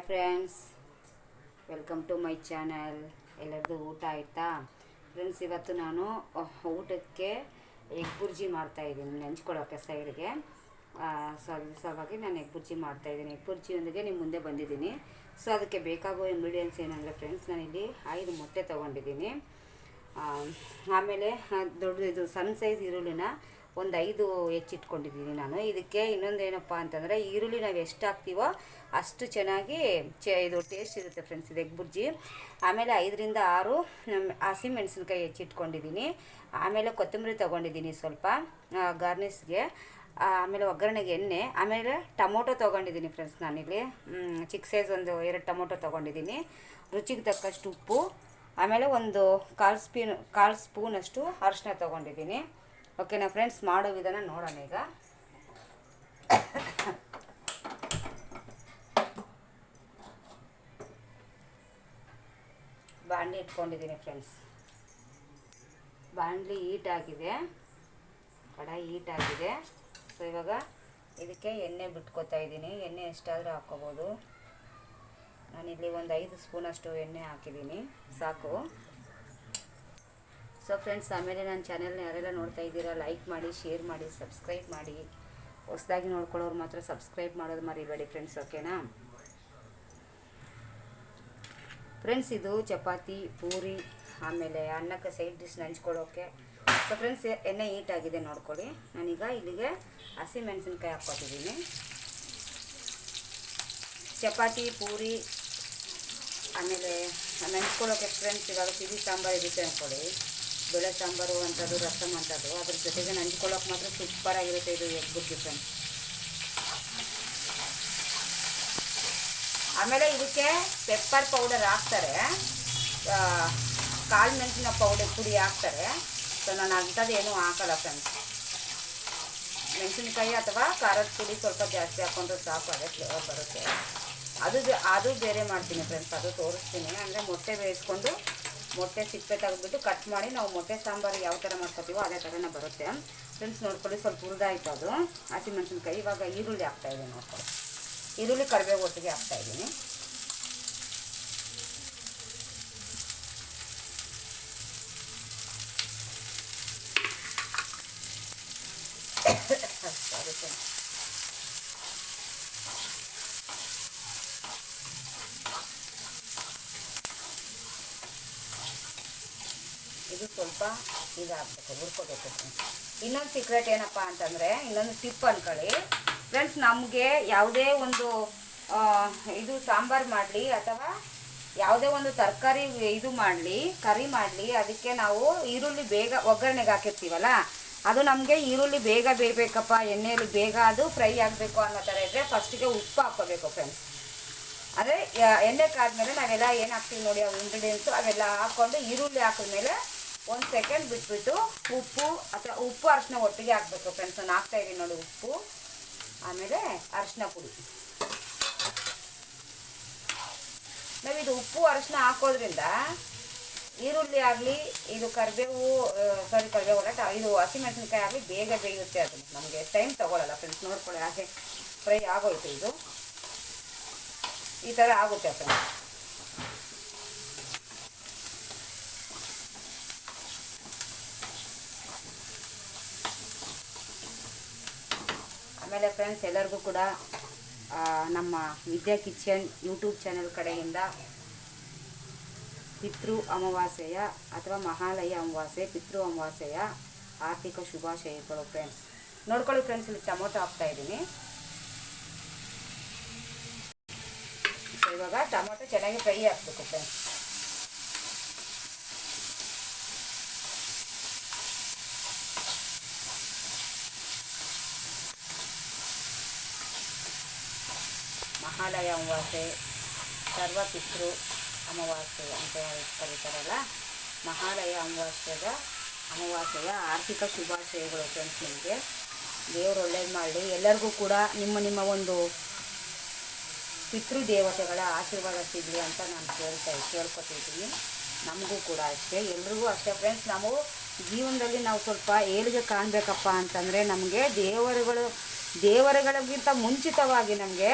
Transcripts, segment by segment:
Hi friends, welcome to my channel. ಎಲ್ಲರದ್ದು ಊಟ ಆಯಿತಾ ಫ್ರೆಂಡ್ಸ್? ಇವತ್ತು ನಾನು ಊಟಕ್ಕೆ ಎಗ್ ಬುರ್ಜಿ ಮಾಡ್ತಾಯಿದ್ದೀನಿ, ನೆಂಚ್ಕೊಳ್ಳೋಕ್ಕೆ ಸೈಡ್ಗೆ. ಸಲುವಾಗಿ ನಾನು ಎಗ್ ಬುರ್ಜಿ ಮಾಡ್ತಾಯಿದ್ದೀನಿ. ಎಗ್ ಬುರ್ಜಿಯೊಂದಿಗೆ ನಿಮ್ಮ ಮುಂದೆ ಬಂದಿದ್ದೀನಿ. ಸೊ ಅದಕ್ಕೆ ಬೇಕಾಗುವ ಇಂಗ್ರೀಡಿಯೆಂಟ್ಸ್ ಏನಂದರೆ ಫ್ರೆಂಡ್ಸ್, ನಾನಿಲ್ಲಿ 5 ಮೊಟ್ಟೆ ತೊಗೊಂಡಿದ್ದೀನಿ. ಆಮೇಲೆ ದೊಡ್ಡದು ಸಣ್ಣ ಸೈಜ್ ಈರುಳ್ಳಿನ ಒಂದು 5 ಹೆಚ್ಚಿಟ್ಕೊಂಡಿದ್ದೀನಿ ನಾನು. ಇದಕ್ಕೆ ಇನ್ನೊಂದೇನಪ್ಪ ಅಂತಂದರೆ, ಈರುಳ್ಳಿ ನಾವು ಎಷ್ಟು ಹಾಕ್ತೀವೋ ಅಷ್ಟು ಚೆನ್ನಾಗಿ ಇದು ಟೇಸ್ಟ್ ಇರುತ್ತೆ ಫ್ರೆಂಡ್ಸ್, ಇದು ಎಗ್ ಬುರ್ಜಿ. ಆಮೇಲೆ 5ರಿಂದ 6 ಹಸಿಮೆಣಸಿನ್ಕಾಯಿ ಹೆಚ್ಚಿಟ್ಕೊಂಡಿದ್ದೀನಿ. ಆಮೇಲೆ ಕೊತ್ತಂಬರಿ ತೊಗೊಂಡಿದ್ದೀನಿ ಸ್ವಲ್ಪ ಗಾರ್ನಿಷ್ಗೆ. ಆಮೇಲೆ ಒಗ್ಗರಣೆಗೆ ಎಣ್ಣೆ. ಆಮೇಲೆ ಟೊಮೊಟೊ ತೊಗೊಂಡಿದ್ದೀನಿ ಫ್ರೆಂಡ್ಸ್, ನಾನಿಲ್ಲಿ ಚಿಕ್ಕ ಸೈಜ್ ಒಂದು 2 ಟೊಮೊಟೊ ತೊಗೊಂಡಿದ್ದೀನಿ. ರುಚಿಗೆ ತಕ್ಕಷ್ಟು ಉಪ್ಪು. ಆಮೇಲೆ ಒಂದು ಕಾಲು ಸ್ಪೂನಷ್ಟು ಅರಿಶಿನ ತೊಗೊಂಡಿದ್ದೀನಿ. ಓಕೆನಾ ಫ್ರೆಂಡ್ಸ್? ಮಾಡೋ ವಿಧಾನ ನೋಡೋಣ ಈಗ. ಬಾಣಲಿ ಇಟ್ಕೊಂಡಿದ್ದೀನಿ ಫ್ರೆಂಡ್ಸ್. ಬಾಣಲಿ ಹೀಟಾಗಿದೆ, ಕಡಾಯಿ ಹೀಟಾಗಿದೆ. ಸೊ ಇವಾಗ ಇದಕ್ಕೆ ಎಣ್ಣೆ ಬಿಟ್ಕೊತಾ ಇದ್ದೀನಿ. ಎಣ್ಣೆ ಎಷ್ಟಾದರೂ ಹಾಕ್ಕೋಬೋದು. ನಾನಿಲ್ಲಿ ಒಂದು 5 ಸ್ಪೂನಷ್ಟು ಎಣ್ಣೆ ಹಾಕಿದ್ದೀನಿ, ಸಾಕು. ಸೊ ಫ್ರೆಂಡ್ಸ್, ಆಮೇಲೆ ನನ್ನ ಚಾನೆಲ್ನ ಯಾರೆಲ್ಲ ನೋಡ್ತಾ ಇದ್ದೀರಾ, ಲೈಕ್ ಮಾಡಿ, ಶೇರ್ ಮಾಡಿ, ಸಬ್ಸ್ಕ್ರೈಬ್ ಮಾಡಿ. ಹೊಸದಾಗಿ ನೋಡ್ಕೊಳ್ಳೋರು ಮಾತ್ರ ಸಬ್ಸ್ಕ್ರೈಬ್ ಮಾಡೋದು ಮರಿಬೇಡಿ ಫ್ರೆಂಡ್ಸ್, ಓಕೆನಾ ಫ್ರೆಂಡ್ಸ್? ಇದು ಚಪಾತಿ, ಪೂರಿ, ಆಮೇಲೆ ಅನ್ನಕ್ಕೆ ಸೈಡ್ ಡಿಶ್ ನೆಂಚ್ಕೊಳ್ಳೋಕ್ಕೆ. ಸೊ ಫ್ರೆಂಡ್ಸ್, ಎಣ್ಣೆ ಹೀಟಾಗಿದೆ ನೋಡ್ಕೊಳ್ಳಿ. ನಾನೀಗ ಇಲ್ಲಿಗೆ ಹಸಿಮೆಣಸಿನ್ಕಾಯಿ ಹಾಕ್ಕೊತಿದ್ದೀನಿ. ಚಪಾತಿ, ಪೂರಿ, ಆಮೇಲೆ ನೆಂಚ್ಕೊಳ್ಳೋಕೆ ಫ್ರೆಂಡ್ಸ್, ಇವಾಗ ಸಿಹಿ ಸಾಂಬಾರು ಇರುತ್ತೆ ಅಂದ್ಕೊಳ್ಳಿ, ಬೇಳೆ ಸಾಂಬಾರು ಅಂಥದ್ದು, ರಸಮ್ ಅಂಥದ್ದು, ಅದ್ರ ಜೊತೆಗೆ ನೆಂಚ್ಕೊಳ್ಳೋಕೆ ಮಾತ್ರ ಸೂಪರಾಗಿರುತ್ತೆ ಇದು ಎಗ್ ಬುರ್ಜಿ ಫ್ರೆಂಡ್ಸ್. ಆಮೇಲೆ ಇದಕ್ಕೆ ಪೆಪ್ಪರ್ ಪೌಡರ್ ಹಾಕ್ತಾರೆ, ಕಾಳು ಮೆಣಸಿನ ಪುಡಿ ಹಾಕ್ತಾರೆ. ಸೊ ನಾನು ಅಂಥದ್ದು ಏನೂ ಹಾಕಲ್ಲ ಫ್ರೆಂಡ್ಸ್. ಮೆಣಸಿನ್ಕಾಯಿ ಅಥವಾ ಖಾರದ ಪುಡಿ ಸ್ವಲ್ಪ ಜಾಸ್ತಿ ಹಾಕ್ಕೊಂಡ್ರೆ ಸಾಕು, ಅದೇ ಫ್ಲೇವರ್ ಬರುತ್ತೆ. ಅದು ಬೇರೆ ಮಾಡ್ತೀನಿ ಫ್ರೆಂಡ್ಸ್, ಅದು ತೋರಿಸ್ತೀನಿ. ಅಂದರೆ ಮೊಟ್ಟೆ ಬೇಯಿಸ್ಕೊಂಡು ಮೊಟ್ಟೆ ಸಿಪ್ಪೆ ತೆಗೆದ್ಬಿಟ್ಟು ಕಟ್ ಮಾಡಿ ನಾವು ಮೊಟ್ಟೆ ಸಾಂಬಾರು ಯಾವ ಥರ ಮಾಡ್ಕೊತೀವೋ ಅದೇ ಥರನೇ ಬರುತ್ತೆ ಫ್ರೆಂಡ್ಸ್. ನೋಡ್ಕೊಳ್ಳಿ, ಸ್ವಲ್ಪ ಹುರಿದಾಯ್ತು ಅದು ಹಸಿಮೆಣಸಿನ್ಕಾಯಿ. ಇವಾಗ ಈರುಳ್ಳಿ ಹಾಕ್ತಾಯಿದ್ದೀನಿ ನೋಡ್ಕೊಳ್ಳಿ. ಈರುಳ್ಳಿ ಕರಿಬೇವು ಒಟ್ಟಿಗೆ ಹಾಕ್ತಾಯಿದ್ದೀನಿ. ಇದು ಸ್ವಲ್ಪ ಇದಾಗಬೇಕು, ಹುರ್ಕೋಬೇಕು. ಇನ್ನೊಂದು ಸೀಕ್ರೆಟ್ ಏನಪ್ಪ ಅಂತಂದರೆ, ಇನ್ನೊಂದು ಟಿಪ್ ಅಂದ್ಕೊಳ್ಳಿ ಫ್ರೆಂಡ್ಸ್, ನಮಗೆ ಯಾವುದೇ ಒಂದು ಇದು ಸಾಂಬಾರು ಮಾಡಲಿ ಅಥವಾ ಯಾವುದೇ ಒಂದು ತರಕಾರಿ ಇದು ಮಾಡಲಿ, ಕರಿ ಮಾಡಲಿ, ಅದಕ್ಕೆ ನಾವು ಈರುಳ್ಳಿ ಬೇಗ ಒಗ್ಗರಣೆಗೆ ಹಾಕಿರ್ತೀವಲ್ಲ, ಅದು ನಮಗೆ ಈರುಳ್ಳಿ ಬೇಗ ಬೇಯಬೇಕಪ್ಪ, ಎಣ್ಣೆಯಲ್ಲಿ ಬೇಗ ಅದು ಫ್ರೈ ಆಗಬೇಕು ಅನ್ನೋ ಥರ ಇದ್ದರೆ ಫಸ್ಟಿಗೆ ಉಪ್ಪು ಹಾಕ್ಕೋಬೇಕು ಫ್ರೆಂಡ್ಸ್. ಅಂದರೆ ಎಣ್ಣೆ ಕಾದ್ಮೇಲೆ ನಾವೆಲ್ಲ ಏನು ಹಾಕ್ತೀವಿ ನೋಡಿ, ಅವು ಇಂಗ್ರೀಡಿಯೆಂಟ್ಸು ಅವೆಲ್ಲ ಹಾಕ್ಕೊಂಡು ಈರುಳ್ಳಿ ಹಾಕಿದ್ಮೇಲೆ 1 ಸೆಕೆಂಡ್ ಬಿಟ್ಬಿಟ್ಟು ಉಪ್ಪು ಅರಿಶಿನ ಒಟ್ಟಿಗೆ ಹಾಕಬೇಕು ಫ್ರೆಂಡ್ಸ್. ನಾನು ಹಾಕ್ತಾಯಿದ್ದೀನಿ ನೋಡಿ, ಉಪ್ಪು ಆಮೇಲೆ ಅರಿಶಿನ ಪುಡಿ. ನಾವಿದು ಉಪ್ಪು ಅರಿಶಿನ ಹಾಕೋದ್ರಿಂದ ಈರುಳ್ಳಿ ಆಗಲಿ, ಇದು ಕರಿಬೇವು ಇದು ಹಸಿಮೆಣಸಿನ್ಕಾಯಿ ಆಗಲಿ ಬೇಗ ಬೇಯುತ್ತೆ. ಅದು ನಮಗೆ ಟೈಮ್ ತೊಗೊಳ್ಳಲ್ಲ ಫ್ರೆಂಡ್ಸ್. ನೋಡ್ಕೊಳ್ಳಿ, ಹಾಗೆ ಫ್ರೈ ಆಗೋಯ್ತು. ಇದು ಈ ಥರ ಆಗುತ್ತೆ ಫ್ರೆಂಡ್ಸ್. ಆಮೇಲೆ ಫ್ರೆಂಡ್ಸ್, ಎಲ್ಲರಿಗೂ ಕೂಡ ನಮ್ಮ ವಿದ್ಯಾ ಕಿಚನ್ ಯೂಟ್ಯೂಬ್ ಚಾನಲ್ ಕಡೆಯಿಂದ ಪಿತೃ ಅಮಾವಾಸ್ಯೆಯ ಅಥವಾ ಮಹಾಲಯ ಅಮಾವಾಸ್ಯೆ, ಪಿತೃ ಅಮಾವಾಸ್ಯೆಯ ಆರ್ಥಿಕ ಶುಭಾಶಯಗಳು ಫ್ರೆಂಡ್ಸ್. ನೋಡ್ಕೊಳ್ಳಿ ಫ್ರೆಂಡ್ಸ್, ಇಲ್ಲಿ ಟೊಮೊಟೊ ಹಾಕ್ತಾಯಿದ್ದೀನಿ. ಸೊ ಇವಾಗ ಟೊಮೊಟೊ ಚೆನ್ನಾಗಿ ಫ್ರೈ ಹಾಕಬೇಕು ಫ್ರೆಂಡ್ಸ್. ಮಹಾಲಯ ಅಮಾವಾಸ್ಯೆ, ಸರ್ವಪಿತೃ ಅಮಾವಾಸ್ಯೆ ಅಂತ ಕರೀತಾರಲ್ಲ, ಮಹಾಲಯ ಅಮಾವಾಸ್ಯೆಯ ಆರ್ಥಿಕ ಶುಭಾಶಯಗಳು ಫ್ರೆಂಡ್ಸ್. ನಿಮಗೆ ದೇವರು ಒಳ್ಳೇದು ಮಾಡಲಿ. ಎಲ್ಲರಿಗೂ ಕೂಡ ನಿಮ್ಮ ಒಂದು ಪಿತೃದೇವತೆಗಳ ಆಶೀರ್ವಾದ ಸಿಗಲಿ ಅಂತ ನಾನು ಕೇಳ್ಕೊತಿದ್ದೀನಿ. ನಮಗೂ ಕೂಡ ಅಷ್ಟೇ, ಎಲ್ರಿಗೂ ಅಷ್ಟೇ ಫ್ರೆಂಡ್ಸ್. ನಾವು ಜೀವನದಲ್ಲಿ ನಾವು ಸ್ವಲ್ಪ ಏಳಿಗೆ ಕಾಣಬೇಕಪ್ಪ ಅಂತಂದರೆ, ನಮಗೆ ದೇವರುಗಳಿಗಿಂತ ಮುಂಚಿತವಾಗಿ ನಮಗೆ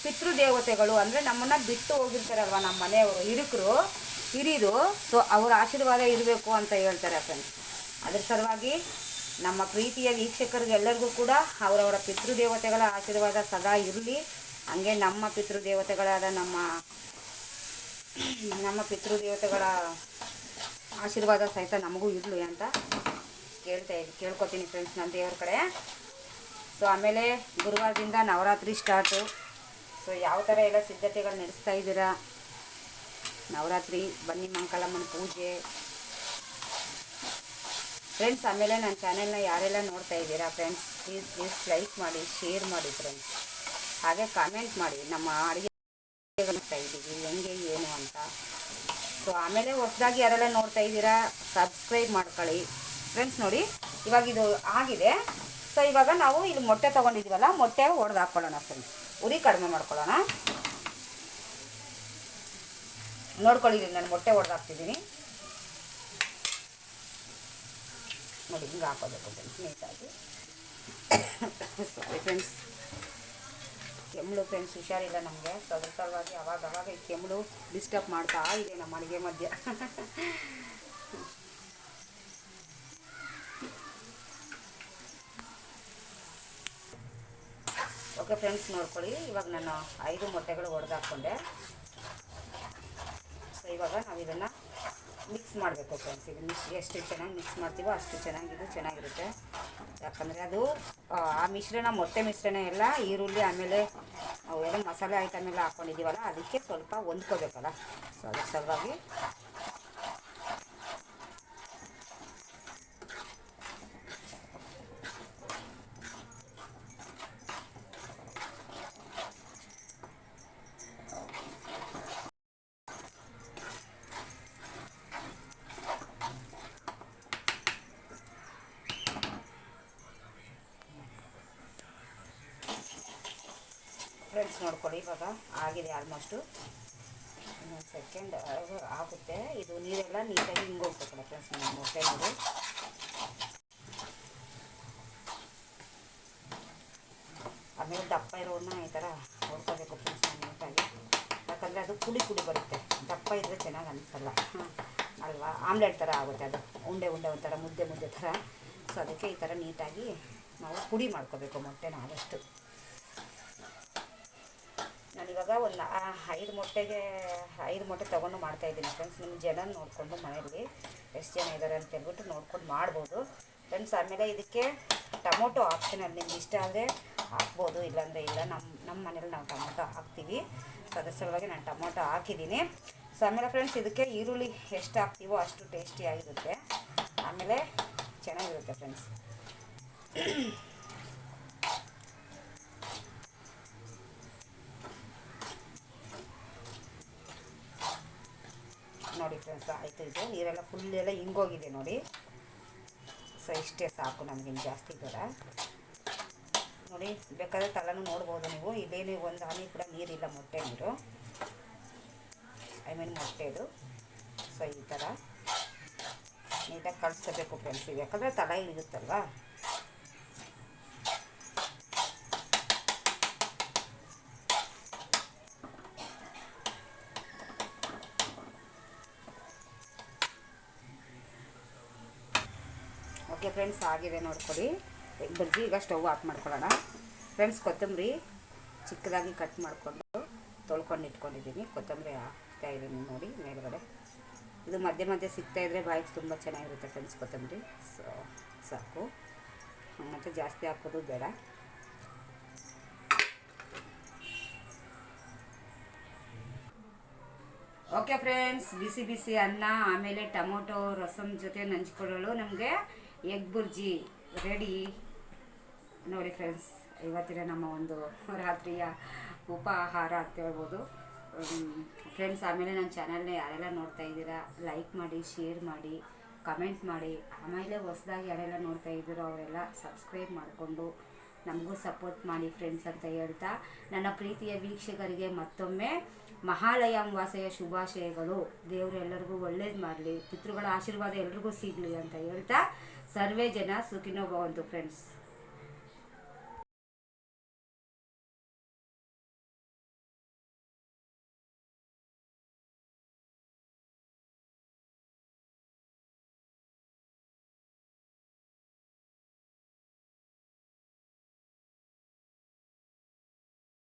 ಪಿತೃದೇವತೆಗಳು ಅಂದರೆ ನಮ್ಮನ್ನು ಬಿಟ್ಟು ಹೋಗಿರ್ತಾರಲ್ವ ನಮ್ಮ ಮನೆಯವರು ಹಿರಿಯರು. ಸೊ ಅವರ ಆಶೀರ್ವಾದ ಇರಬೇಕು ಅಂತ ಹೇಳ್ತಾರೆ ಫ್ರೆಂಡ್ಸ್. ಅದ್ರ ಸಲುವಾಗಿ ನಮ್ಮ ಪ್ರೀತಿಯ ವೀಕ್ಷಕರಿಗೆಲ್ಲರಿಗೂ ಕೂಡ ಅವರವರ ಪಿತೃದೇವತೆಗಳ ಆಶೀರ್ವಾದ ಸದಾ ಇರಲಿ. ಹಂಗೆ ನಮ್ಮ ಪಿತೃದೇವತೆಗಳಾದ ನಮ್ಮ ಪಿತೃದೇವತೆಗಳ ಆಶೀರ್ವಾದ ಸಹಿತ ನಮಗೂ ಇರಲಿ ಅಂತ ಕೇಳ್ಕೊತೀನಿ ಫ್ರೆಂಡ್ಸ್ ನನ್ನ ದೇವ್ರ ಕಡೆ. ಸೊ ಆಮೇಲೆ ಗುರುವಾರದಿಂದ ನವರಾತ್ರಿ ಸ್ಟಾರ್ಟು. ಸೊ ಯಾವ ಥರ ಎಲ್ಲ ಸಿದ್ಧತೆಗಳು ನಡೆಸ್ತಾ ಇದ್ದೀರಾ? ನವರಾತ್ರಿ ಬನ್ನಿ ಮಂಕಲಮ್ಮನ ಪೂಜೆ ಫ್ರೆಂಡ್ಸ್. ಆಮೇಲೆ ನನ್ನ ಚಾನೆಲ್ನ ಯಾರೆಲ್ಲ ನೋಡ್ತಾ ಇದ್ದೀರಾ ಫ್ರೆಂಡ್ಸ್, ಪ್ಲೀಸ್ ಲೈಕ್ ಮಾಡಿ, ಶೇರ್ ಮಾಡಿ ಫ್ರೆಂಡ್ಸ್. ಹಾಗೆ ಕಾಮೆಂಟ್ ಮಾಡಿ ನಮ್ಮ ಅಡುಗೆ ನೋಡ್ತಾ ಇದ್ದೀವಿ ಹೆಂಗೆ ಏನು ಅಂತ. ಸೊ ಆಮೇಲೆ ಹೊಸದಾಗಿ ಯಾರೆಲ್ಲ ನೋಡ್ತಾ ಇದ್ದೀರಾ ಸಬ್ಸ್ಕ್ರೈಬ್ ಮಾಡ್ಕೊಳ್ಳಿ ಫ್ರೆಂಡ್ಸ್. ನೋಡಿ ಇವಾಗ ಇದು ಆಗಿದೆ. ಸೊ ಇವಾಗ ನಾವು ಇಲ್ಲಿ ಮೊಟ್ಟೆ ತೊಗೊಂಡಿದ್ದೀವಲ್ಲ, ಮೊಟ್ಟೆ ಒಡೆದು ಹಾಕ್ಕೊಳ್ಳೋಣ ಫ್ರೆಂಡ್ಸ್. ಉರಿ ಕಡಿಮೆ ಮಾಡ್ಕೊಳ್ಳೋಣ. ನೋಡ್ಕೊಳ್ಳಿ, ನಾನು ಮೊಟ್ಟೆ ಒಡೆದು ಹಾಕ್ತಿದ್ದೀನಿ ನೋಡಿ. ಹಿಂಗೆ ಹಾಕೋಬೇಕು ಫ್ರೆಂಡ್ಸ್ ನೀಟಾಗಿ. ಸಾರಿ ಫ್ರೆಂಡ್ಸ್, ಕೆಮ್ಮಳು ಫ್ರೆಂಡ್ಸ್, ಹುಷಾರಿಲ್ಲ ನಮಗೆ. ಸೊ ಅದ್ರ ಸಲುವಾಗಿ ಅವಾಗ ಈ ಕೆಮ್ಮಳು ಡಿಸ್ಟರ್ಬ್ ಮಾಡ್ತಾ ಇದೆ ನಮ್ಮ ಅಡುಗೆ ಮಧ್ಯೆ. ಓಕೆ ಫ್ರೆಂಡ್ಸ್, ನೋಡ್ಕೊಳ್ಳಿ ಇವಾಗ ನಾನು 5 ಮೊಟ್ಟೆಗಳು ಒಡೆದು ಹಾಕ್ಕೊಂಡೆ. ಸೊ ಇವಾಗ ನಾವು ಇದನ್ನು ಮಿಕ್ಸ್ ಮಾಡಬೇಕು ಫ್ರೆಂಡ್ಸ್. ಇದು ಎಷ್ಟು ಚೆನ್ನಾಗಿ ಮಿಕ್ಸ್ ಮಾಡ್ತೀವೋ ಅಷ್ಟು ಚೆನ್ನಾಗಿರುತ್ತೆ. ಯಾಕಂದರೆ ಅದು ಆ ಮಿಶ್ರಣ, ಮೊಟ್ಟೆ ಮಿಶ್ರಣ ಎಲ್ಲ ಈರುಳ್ಳಿ ಆಮೇಲೆ ಅವೆಲ್ಲ ಮಸಾಲೆ ಐಟಮ್ ಎಲ್ಲ ಹಾಕ್ಕೊಂಡಿದ್ದೀವಲ್ಲ, ಅದಕ್ಕೆ ಸ್ವಲ್ಪ ಹೊಂದ್ಕೋಬೇಕಲ್ಲ. ಸೊ ಅದ್ರ ಸಲುವಾಗಿ ಫ್ರೆಂಡ್ಸ್ ನೋಡ್ಕೊಳ್ಳಿ ಇವಾಗ ಆಗಿದೆ ಆಲ್ಮೋಸ್ಟು. ಇನ್ನೊಂದು ಸೆಕೆಂಡ್ ಆಗುತ್ತೆ. ಇದು ನೀರೆಲ್ಲ ನೀಟಾಗಿ ಹಿಂಗೋಗ್ಬೇಕಲ್ಲ ಫ್ರೆಂಡ್ಸ್ ನಮ್ಮ ಮೊಟ್ಟೆ ನೋಡಿ. ಆಮೇಲೆ ದಪ್ಪ ಇರೋನ್ನ ಈ ಥರ ಹೊಡ್ಕೋಬೇಕು ಫ್ರೆಂಡ್ಸ್ ನೀಟಾಗಿ. ಯಾಕಂದರೆ ಅದು ಪುಡಿ ಬರುತ್ತೆ. ದಪ್ಪ ಇದ್ದರೆ ಚೆನ್ನಾಗಿ ಅನಿಸಲ್ಲ ಅಲ್ವಾ, ಆಮ್ಲೆಟ್ ಥರ ಆಗುತ್ತೆ ಅದು, ಉಂಡೆ ಒಂಥರ ಮುದ್ದೆ ಥರ. ಸೊ ಅದಕ್ಕೆ ಈ ಥರ ನೀಟಾಗಿ ನಾವು ಪುಡಿ ಮಾಡ್ಕೋಬೇಕು ಮೊಟ್ಟೆನ ಆದಷ್ಟು. ನಾನಿವಾಗ ಒಂದು 5 ಮೊಟ್ಟೆ ತೊಗೊಂಡು ಮಾಡ್ತಾಯಿದ್ದೀನಿ ಫ್ರೆಂಡ್ಸ್. ನಿಮ್ಮ ಜನ ನೋಡಿಕೊಂಡು ಮನೆಯಲ್ಲಿ ಎಷ್ಟು ಜನ ಇದ್ದಾರೆ ಅಂತ ಹೇಳ್ಬಿಟ್ಟು ನೋಡ್ಕೊಂಡು ಮಾಡ್ಬೋದು ಫ್ರೆಂಡ್ಸ್. ಆಮೇಲೆ ಇದಕ್ಕೆ ಟೊಮೊಟೊ ಆಪ್ಷನಲ್, ನಿಮ್ಗೆ ಇಷ್ಟ ಆದರೆ ಹಾಕ್ಬೋದು, ಇಲ್ಲಾಂದರೆ ಇಲ್ಲ. ನಮ್ಮ ಮನೇಲಿ ನಾವು ಟೊಮೊಟೊ ಹಾಕ್ತೀವಿ. ಸೊ ಅದ್ರ ಸಲುವಾಗಿ ನಾನು ಟೊಮೊಟೊ ಹಾಕಿದ್ದೀನಿ. ಸೊ ಆಮೇಲೆ ಫ್ರೆಂಡ್ಸ್ ಇದಕ್ಕೆ ಈರುಳ್ಳಿ ಎಷ್ಟು ಹಾಕ್ತೀವೋ ಅಷ್ಟು ಟೇಸ್ಟಿಯಾಗಿರುತ್ತೆ, ಆಮೇಲೆ ಚೆನ್ನಾಗಿರುತ್ತೆ ಫ್ರೆಂಡ್ಸ್. ನೋಡಿ ಫ್ರೆಂಡ್ಸ್ ಆಯಿತು. ಇದು ನೀರೆಲ್ಲ ಫುಲ್ಲೆಲ್ಲ ಹಿಂಗೋಗಿದೆ ನೋಡಿ. ಸೊ ಇಷ್ಟೇ ಸಾಕು, ನಮಗಿನ್ನು ಜಾಸ್ತಿ ಬೇಡ. ನೋಡಿ ಬೇಕಾದರೆ ತಲೆನೂ ನೋಡ್ಬೋದು ನೀವು. ಇಲ್ಲೇನು ಒಂದು ಹನಿ ಕೂಡ ನೀರಿಲ್ಲ, ಮೊಟ್ಟೆ ನೀರು, ಮೊಟ್ಟೆದು. ಸೊ ಈ ಥರ ನೀಟಾಗಿ ಕಳಿಸ್ಕೋಬೇಕು ಫ್ರೆಂಡ್ಸ್. ಇದು ಯಾಕಂದರೆ ತಲೆ ಹಿಡಿಯುತ್ತಲ್ವ. ಓಕೆ ಫ್ರೆಂಡ್ಸ್ ಆಗಿದೆ ನೋಡ್ಕೊಳ್ಳಿ ಎಗ್ ಬಜ್ಜಿ. ಈಗ ಸ್ಟವ್ ಆಫ್ ಮಾಡ್ಕೊಳ್ಳೋಣ ಫ್ರೆಂಡ್ಸ್. ಕೊತ್ತಂಬರಿ ಚಿಕ್ಕದಾಗಿ ಕಟ್ ಮಾಡಿಕೊಂಡು ತೊಳ್ಕೊಂಡು ಇಟ್ಕೊಂಡಿದ್ದೀನಿ. ಕೊತ್ತಂಬರಿ ಹಾಕ್ತಾಯಿದ್ದೀನಿ ನೋಡಿ ಮೇಲ್ಗಡೆ. ಇದು ಮಧ್ಯೆ ಸಿಗ್ತಾಯಿದ್ರೆ ಬಾಯಿಗೆ ತುಂಬ ಚೆನ್ನಾಗಿರುತ್ತೆ ಫ್ರೆಂಡ್ಸ್ ಕೊತ್ತಂಬರಿ. ಸೊ ಸಾಕು, ಮತ್ತು ಜಾಸ್ತಿ ಹಾಕೋದು ಬೇಡ. ಓಕೆ ಫ್ರೆಂಡ್ಸ್, ಬಿಸಿ ಅನ್ನ ಆಮೇಲೆ ಟೊಮೊಟೊ ರಸಮ್ ಜೊತೆ ನಂಚ್ಕೊಳ್ಳಲು ನಮಗೆ ಎಗ್ ಬುರ್ಜಿ ರೆಡಿ ನೋಡಿ ಫ್ರೆಂಡ್ಸ್. ಇವತ್ತಿನ ನಮ್ಮ ಒಂದು ರಾತ್ರಿಯ ಉಪಹಾರ ಅಂತ ಹೇಳ್ಬೋದು ಫ್ರೆಂಡ್ಸ್. ಆಮೇಲೆ ನನ್ನ ಚಾನಲ್ನ ಯಾರೆಲ್ಲ ನೋಡ್ತಾ ಇದ್ದೀರಾ ಲೈಕ್ ಮಾಡಿ, ಶೇರ್ ಮಾಡಿ, ಕಮೆಂಟ್ ಮಾಡಿ. ಆಮೇಲೆ ಹೊಸದಾಗಿ ಯಾರೆಲ್ಲ ನೋಡ್ತಾ ಇದ್ದೀರೋ ಅವರೆಲ್ಲ ಸಬ್ಸ್ಕ್ರೈಬ್ ಮಾಡಿಕೊಂಡು ನಮಗೂ ಸಪೋರ್ಟ್ ಮಾಡಿ ಫ್ರೆಂಡ್ಸ್ ಅಂತ ಹೇಳ್ತಾ, ನನ್ನ ಪ್ರೀತಿಯ ವೀಕ್ಷಕರಿಗೆ ಮತ್ತೊಮ್ಮೆ ಮಹಾಲಯ ಅಮಾವಾಸ್ಯೆಯ ಶುಭಾಶಯಗಳು. ದೇವರು ಎಲ್ಲರಿಗೂ ಒಳ್ಳೇದು ಮಾಡಲಿ, ಪಿತೃಗಳ ಆಶೀರ್ವಾದ ಎಲ್ರಿಗೂ ಸಿಗಲಿ ಅಂತ ಹೇಳ್ತಾ, ಸರ್ವೇ ಜನ ಸುಖಿನೋ ಭವಂತು ಫ್ರೆಂಡ್ಸ್.